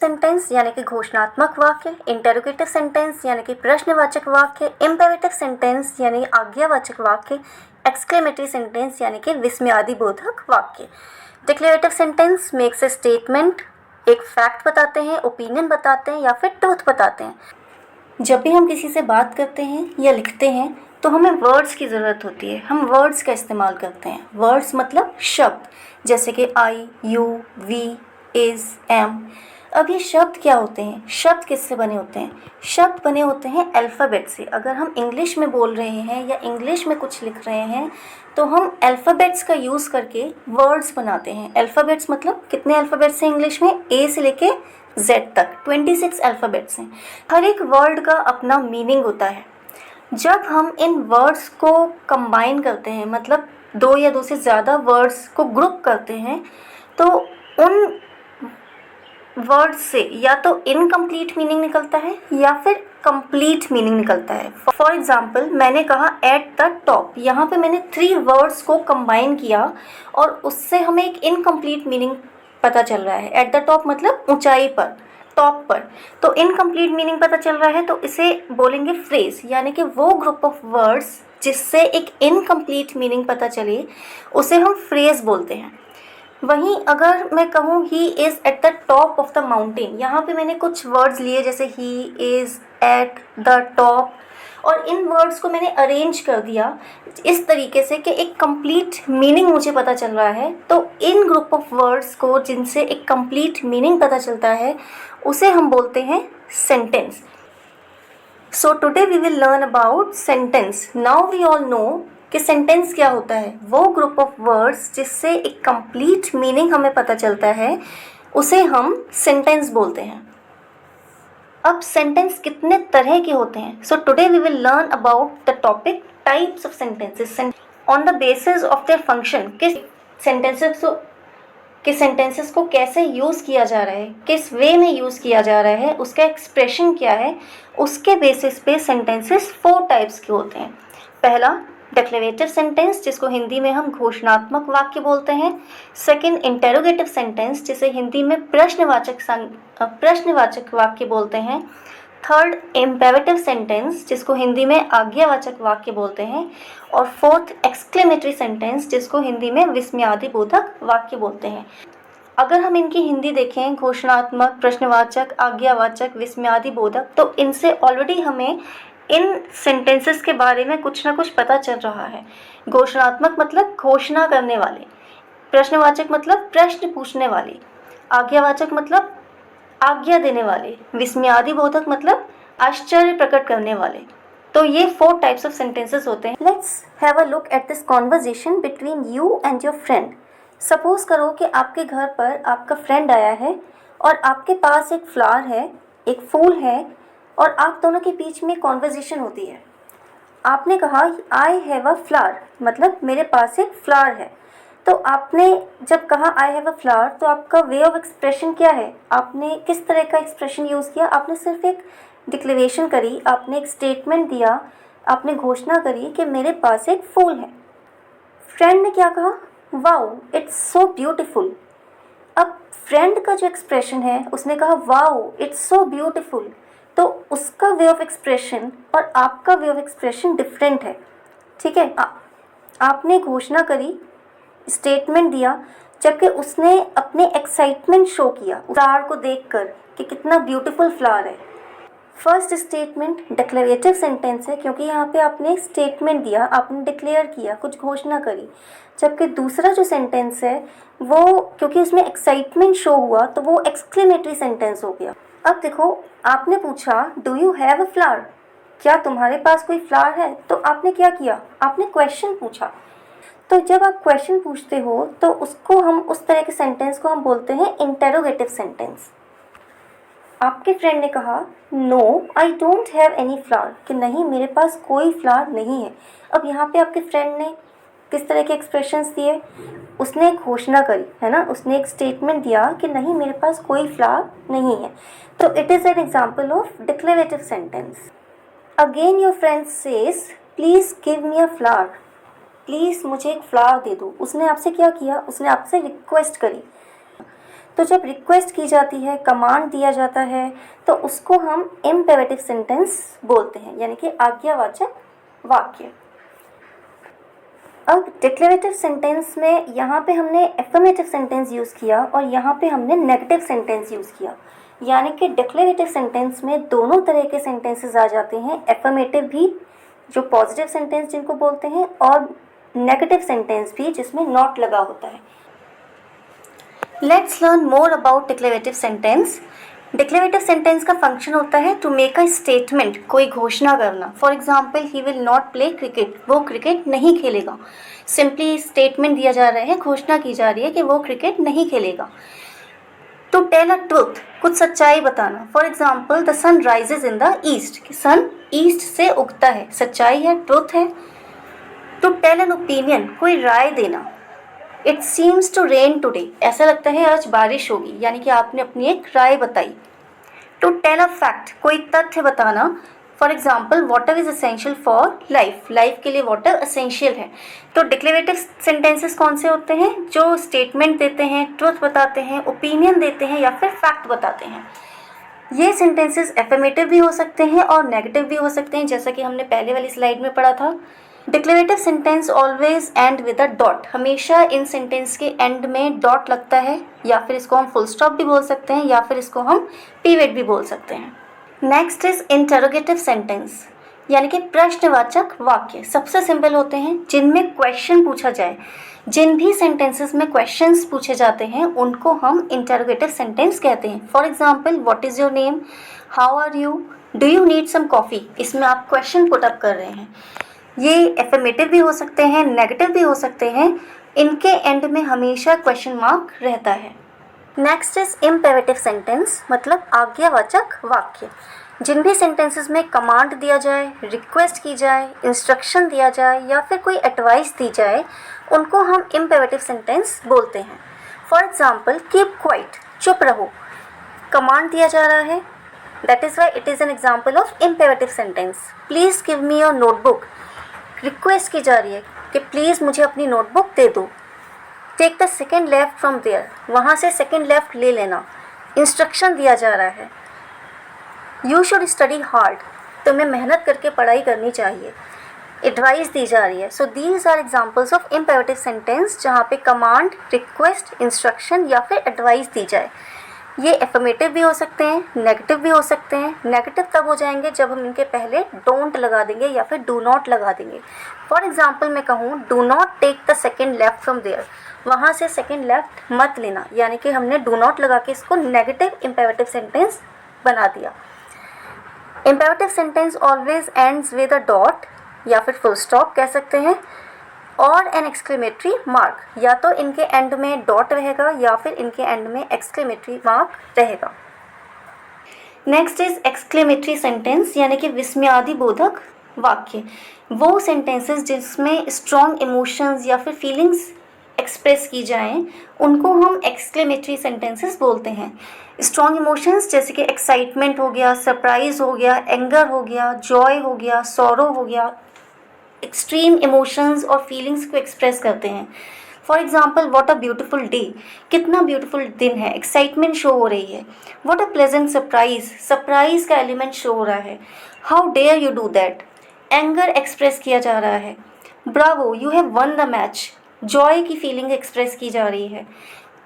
Sentence यानी कि घोषणात्मक वाक्य, इंटेरोगेटिव सेंटेंस यानी कि प्रश्नवाचक वाक्य, इम्पेरेटिव सेंटेंस यानी आज्ञावाचक वाक्य, एक्सक्लेमेटरी सेंटेंस यानी कि विस्मयादिबोधक वाक्य। Declarative sentence makes a statement, एक फैक्ट बताते हैं, ओपिनियन बताते हैं या फिर ट्रूथ बताते हैं। जब भी हम किसी से बात करते हैं या लिखते हैं तो हमें वर्ड्स की ज़रूरत होती है, हम वर्ड्स का इस्तेमाल करते हैं। वर्ड्स मतलब शब्द, जैसे कि आई, यू, वी, इज़, एम। अब ये शब्द क्या होते हैं? शब्द किससे बने होते हैं? शब्द बने होते हैं अल्फ़ाबेट से। अगर हम इंग्लिश में बोल रहे हैं या इंग्लिश में कुछ लिख रहे हैं तो हम अल्फ़ाबेट्स का यूज़ करके वर्ड्स बनाते हैं। अल्फ़ाबेट्स मतलब कितने अल्फ़ाबेट्स हैं इंग्लिश में? ए से लेके जेड तक 26 अल्फ़ाबेट्स हैं। हर एक वर्ड का अपना मीनिंग होता है। जब हम इन वर्ड्स को कंबाइन करते हैं, मतलब दो या दो से ज़्यादा वर्ड्स को ग्रुप करते हैं, तो उन वर्ड्स से या तो इनकम्प्लीट मीनिंग निकलता है या फिर कंप्लीट मीनिंग निकलता है। फॉर एग्ज़ाम्पल, मैंने कहा एट द टॉप, यहाँ पे मैंने 3 वर्ड्स को कंबाइन किया और उससे हमें एक इनकम्प्लीट मीनिंग पता चल रहा है। एट द टॉप मतलब ऊंचाई पर, टॉप पर। तो इनकम्प्लीट मीनिंग पता चल रहा है तो इसे बोलेंगे फ्रेज, यानी कि वो ग्रुप ऑफ वर्ड्स जिससे एक इनकम्प्लीट मीनिंग पता चले उसे हम फ्रेज बोलते हैं। वहीं अगर मैं कहूँ he is at the top of the mountain, यहाँ पे मैंने कुछ वर्ड्स लिए जैसे he is at the top, और इन वर्ड्स को मैंने अरेंज कर दिया इस तरीके से कि एक कंप्लीट मीनिंग मुझे पता चल रहा है। तो इन ग्रुप ऑफ वर्ड्स को जिनसे एक कंप्लीट मीनिंग पता चलता है उसे हम बोलते हैं sentence. So today we will learn about sentence. Now we all know कि सेंटेंस क्या होता है। वो ग्रुप ऑफ वर्ड्स जिससे एक कंप्लीट मीनिंग हमें पता चलता है उसे हम सेंटेंस बोलते हैं। अब सेंटेंस कितने तरह के होते हैं? So today we will learn about the topic types of sentences on the basis of their function. Sentences को कैसे यूज़ किया जा रहा है, किस वे में यूज़ किया जा रहा है, उसका एक्सप्रेशन क्या है, उसके बेसिस पे सेंटेंसेस 4 टाइप्स के होते हैं। पहला डिक्लेरेटिव सेंटेंस, जिसको हिंदी में हम घोषणात्मक वाक्य बोलते हैं। सेकंड इंटेरोगेटिव सेंटेंस, जिसे हिंदी में प्रश्नवाचक वाक्य बोलते हैं। थर्ड इम्पेरेटिव सेंटेंस, जिसको हिंदी में आज्ञावाचक वाक्य बोलते हैं। और फोर्थ एक्सक्लेमेटरी सेंटेंस, जिसको हिंदी में विस्मयादिबोधक वाक्य बोलते हैं। अगर हम इनकी हिंदी देखें, घोषणात्मक, प्रश्नवाचक, आज्ञावाचक, विस्मयादिबोधक, तो इनसे ऑलरेडी हमें इन सेंटेंसेस के बारे में कुछ ना कुछ पता चल रहा है। घोषणात्मक मतलब घोषणा करने वाले, प्रश्नवाचक मतलब प्रश्न पूछने वाले, आज्ञावाचक मतलब आज्ञा देने वाले, विस्मयादिबोधक मतलब आश्चर्य प्रकट करने वाले। तो ये 4 टाइप्स ऑफ सेंटेंसेस होते हैं। Let's have a look at this conversation between you and your friend. Suppose करो कि आपके घर पर आपका फ्रेंड आया है और आपके पास एक फ्लावर है, एक फूल है, और आप दोनों के बीच में कॉन्वर्जेशन होती है। आपने कहा आई हैव अ फ्लावर, मतलब मेरे पास एक फ्लावर है। तो आपने जब कहा आई हैव अ फ्लावर, तो आपका वे ऑफ एक्सप्रेशन क्या है? आपने किस तरह का एक्सप्रेशन यूज़ किया? आपने सिर्फ एक डिक्लेरेशन करी, आपने एक स्टेटमेंट दिया, आपने घोषणा करी कि मेरे पास एक फूल है। फ्रेंड ने क्या कहा? Wow it's so beautiful. अब फ्रेंड का जो एक्सप्रेशन है, उसने कहा वाओ इट्स सो ब्यूटीफुल। तो उसका वे ऑफ एक्सप्रेशन और आपका वे ऑफ एक्सप्रेशन डिफरेंट है। ठीक है, आपने घोषणा करी, स्टेटमेंट दिया, जबकि उसने अपने एक्साइटमेंट शो किया फ्लावर को देखकर कि कितना ब्यूटीफुल फ्लावर है। फर्स्ट स्टेटमेंट डिक्लेरेटिव सेंटेंस है, क्योंकि यहाँ पे आपने स्टेटमेंट दिया, आपने डिक्लेयर किया, कुछ घोषणा करी। जबकि दूसरा जो सेंटेंस है वो, क्योंकि उसमें एक्साइटमेंट शो हुआ, तो वो एक्सक्लेमेटरी सेंटेंस हो गया। अब देखो, आपने पूछा do you have a flower, क्या तुम्हारे पास कोई फ्लावर है? तो आपने क्या किया? आपने क्वेश्चन पूछा। तो जब आप क्वेश्चन पूछते हो तो उसको हम, उस तरह के सेंटेंस को हम बोलते हैं इंटेरोगेटिव सेंटेंस। आपके फ्रेंड ने कहा no I don't have any flower, कि नहीं मेरे पास कोई फ्लावर नहीं है। अब यहाँ पे आपके फ्रेंड ने किस तरह के एक्सप्रेशंस दिए? उसने एक घोषणा करी, है ना, उसने एक स्टेटमेंट दिया कि नहीं मेरे पास कोई फ्लावर नहीं है। तो it is an example of declarative sentence. Again your friend says please give me a flower, please मुझे एक फ्लावर दे दो। उसने आपसे क्या किया? उसने आपसे रिक्वेस्ट करी। तो जब रिक्वेस्ट की जाती है, कमांड दिया जाता है, तो उसको हम इम्पेरेटिव सेंटेंस बोलते हैं, यानी कि आज्ञावाचक वाक्य। अब डिक्लेरेटिव सेंटेंस में यहाँ पे हमने एफर्मेटिव सेंटेंस यूज़ किया और यहाँ पे हमने नेगेटिव सेंटेंस यूज़ किया, यानी कि डिक्लेरेटिव सेंटेंस में दोनों तरह के सेंटेंसेस आ जाते हैं, एफर्मेटिव भी जो पॉजिटिव सेंटेंस जिनको बोलते हैं, और नेगेटिव सेंटेंस भी जिसमें नॉट लगा होता है। Let's learn more about declarative sentence. Declarative sentence का फंक्शन होता है टू मेक अ स्टेटमेंट, कोई घोषणा करना। For example, he will not play cricket, वो क्रिकेट नहीं खेलेगा। सिंपली स्टेटमेंट दिया जा रहा है, घोषणा की जा रही है कि वो क्रिकेट नहीं खेलेगा। टू टेल अ ट्रूथ, कुछ सच्चाई बताना। For example, the sun rises in the east, sun east से उगता है, सच्चाई है, ट्रूथ है। टू टेल एन ओपिनियन, कोई राय देना। It seems to rain today, ऐसा लगता है आज बारिश होगी, यानी कि आपने अपनी एक राय बताई। टू टेल अ फैक्ट, कोई तथ्य बताना। For example, water is essential for life, life के लिए वाटर असेंशियल है। तो डिक्लेरेटिव सेंटेंसेस कौन से होते हैं? जो स्टेटमेंट देते हैं, ट्रुथ बताते हैं, ओपिनियन देते हैं या फिर फैक्ट बताते हैं। ये सेंटेंसेस एफर्मेटिव भी हो सकते हैं और नेगेटिव भी हो सकते हैं, जैसा कि हमने पहले वाली स्लाइड में पढ़ा था। Declarative sentence always and with a dot, हमेशा इन सेंटेंस के एंड में डॉट लगता है, या फिर इसको हम फुल स्टॉप भी बोल सकते हैं या फिर इसको हम पीरियड भी बोल सकते हैं। नेक्स्ट इज इंटरोगेटिव सेंटेंस, यानी कि प्रश्नवाचक वाक्य। सबसे सिंपल होते हैं, जिनमें क्वेश्चन पूछा जाए। जिन भी सेंटेंसेस में क्वेश्चंस पूछे जाते हैं उनको हम इंटरोगेटिव सेंटेंस कहते हैं। For example, what is your name, how are you, do you need some coffee, इसमें आप क्वेश्चन पुट अप कर रहे हैं। ये एफर्मेटिव भी हो सकते हैं, नेगेटिव भी हो सकते हैं, इनके एंड में हमेशा क्वेश्चन मार्क रहता है। नेक्स्ट इज इम्पेरेटिव सेंटेंस, मतलब आज्ञावाचक वाक्य। जिन भी सेंटेंसेस में कमांड दिया जाए, रिक्वेस्ट की जाए, इंस्ट्रक्शन दिया जाए या फिर कोई एडवाइस दी जाए, उनको हम इम्पेरेटिव सेंटेंस बोलते हैं। फॉर एग्जाम्पल, कीप क्वाइट, चुप रहो, कमांड दिया जा रहा है, that is why it is an example of imperative sentence. Please give me your notebook, request की जा रही है कि प्लीज़ मुझे अपनी नोटबुक दे दो। Take the second left from there, वहाँ से सेकेंड लेफ्ट ले लेना, इंस्ट्रक्शन दिया जा रहा है। यू शुड स्टडी हार्ड, तुम्हें मेहनत करके पढ़ाई करनी चाहिए, एडवाइस दी जा रही है। So these are examples of imperative sentence, जहाँ पे कमांड, रिक्वेस्ट, इंस्ट्रक्शन या फिर एडवाइस दी जाए। ये एफर्मेटिव भी हो सकते हैं, नेगेटिव भी हो सकते हैं। नेगेटिव तब हो जाएंगे जब हम इनके पहले डोंट लगा देंगे या फिर डू नॉट लगा देंगे। फॉर एग्जाम्पल मैं कहूँ, do not take the second left from there, वहाँ से सेकेंड लेफ्ट मत लेना, यानी कि हमने डू नॉट लगा के इसको नेगेटिव इम्पेरेटिव सेंटेंस बना दिया। Imperative sentence always ends with a dot या फिर फुल स्टॉप कह सकते हैं, और एन एक्सक्लेमेटरी मार्क, या तो इनके एंड में डॉट रहेगा या फिर इनके एंड में एक्सक्लेमेटरी मार्क रहेगा। नेक्स्ट इज एक्सक्लेमेटरी सेंटेंस, यानी कि विस्मयादिबोधक वाक्य। वो सेंटेंसेस जिसमें स्ट्रॉन्ग इमोशंस या फिर फीलिंग्स एक्सप्रेस की जाएं, उनको हम एक्सक्लेमेटरी सेंटेंसेस बोलते हैं। स्ट्रॉन्ग इमोशंस जैसे कि एक्साइटमेंट हो गया, सरप्राइज हो गया, एंगर हो गया, जॉय हो गया, सॉरो हो गया, एक्सट्रीम इमोशंस और फीलिंग्स को एक्सप्रेस करते हैं। For example, what a beautiful day, कितना ब्यूटिफुल दिन है, एक्साइटमेंट शो हो रही है। What a pleasant surprise, surprise का एलिमेंट शो हो रहा है। How dare you do that, anger express किया जा रहा है। Bravo, you have won the match, joy की फीलिंग एक्सप्रेस की जा रही है।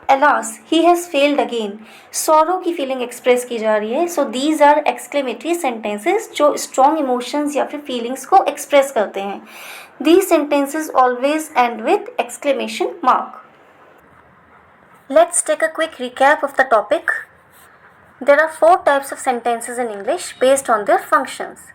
Alas, he has failed again, sorrow की फीलिंग एक्सप्रेस की जा रही है। So these are exclamatory sentences जो स्ट्रॉन्ग इमोशंस या फिर फीलिंग्स को एक्सप्रेस करते हैं। These sentences always end with exclamation mark. Let's take a quick recap of the topic. There are 4 types of sentences in English based on their functions.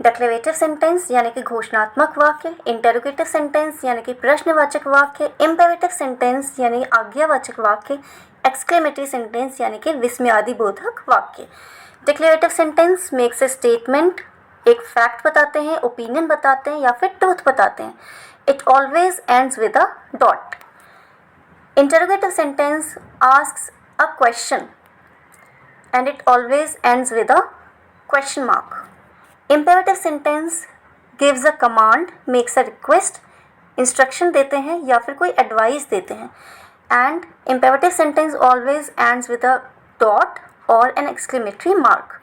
Declarative sentence यानी कि घोषणात्मक वाक्य, interrogative sentence यानी कि प्रश्नवाचक वाक्य, imperative sentence यानी आज्ञावाचक वाक्य, exclamatory sentence यानी कि विस्मयादिबोधक वाक्य। Declarative sentence makes a statement, एक फैक्ट बताते हैं, ओपिनियन बताते हैं या फिर ट्रूथ बताते हैं। It always ends with a dot. Interrogative sentence asks a question and it always ends with a question mark. Imperative sentence gives a command, makes a request, instruction देते हैं या फिर कोई एडवाइस देते हैं। And imperative sentence always ends with a dot or an exclamatory mark.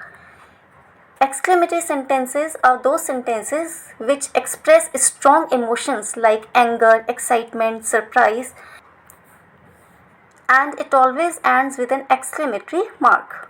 Exclamatory sentences are those sentences which express strong emotions like anger, excitement, surprise, and it always ends with an exclamatory mark.